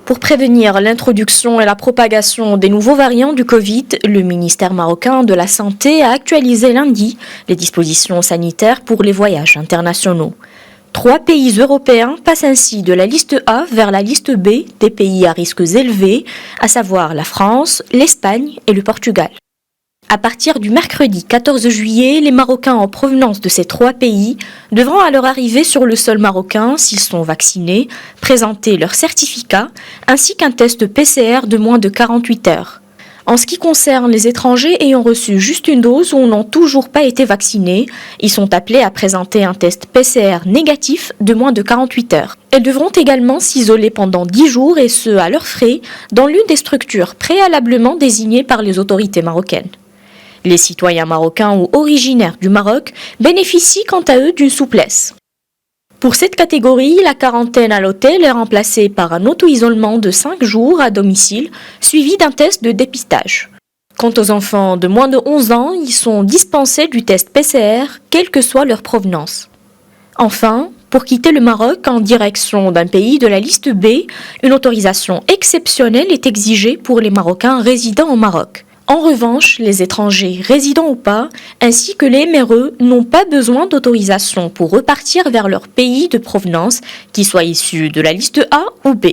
Pour prévenir l'introduction et la propagation des nouveaux variants du Covid, le ministère marocain de la Santé a actualisé lundi les dispositions sanitaires pour les voyages internationaux. 3 pays européens passent ainsi de la liste A vers la liste B des pays à risques élevés, à savoir la France, l'Espagne et le Portugal. À partir du mercredi 14 juillet, les Marocains en provenance de ces 3 pays devront à leur arrivée sur le sol marocain, s'ils sont vaccinés, présenter leur certificat ainsi qu'un test PCR de moins de 48 heures. En ce qui concerne les étrangers ayant reçu juste une dose ou n'ont toujours pas été vaccinés, ils sont appelés à présenter un test PCR négatif de moins de 48 heures. Ils devront également s'isoler pendant 10 jours et ce à leurs frais dans l'une des structures préalablement désignées par les autorités marocaines. Les citoyens marocains ou originaires du Maroc bénéficient quant à eux d'une souplesse. Pour cette catégorie, la quarantaine à l'hôtel est remplacée par un auto-isolement de 5 jours à domicile, suivi d'un test de dépistage. Quant aux enfants de moins de 11 ans, ils sont dispensés du test PCR, quelle que soit leur provenance. Enfin, pour quitter le Maroc en direction d'un pays de la liste B, une autorisation exceptionnelle est exigée pour les Marocains résidant au Maroc. En revanche, les étrangers, résidents ou pas, ainsi que les MRE, n'ont pas besoin d'autorisation pour repartir vers leur pays de provenance, qu'ils soient issus de la liste A ou B.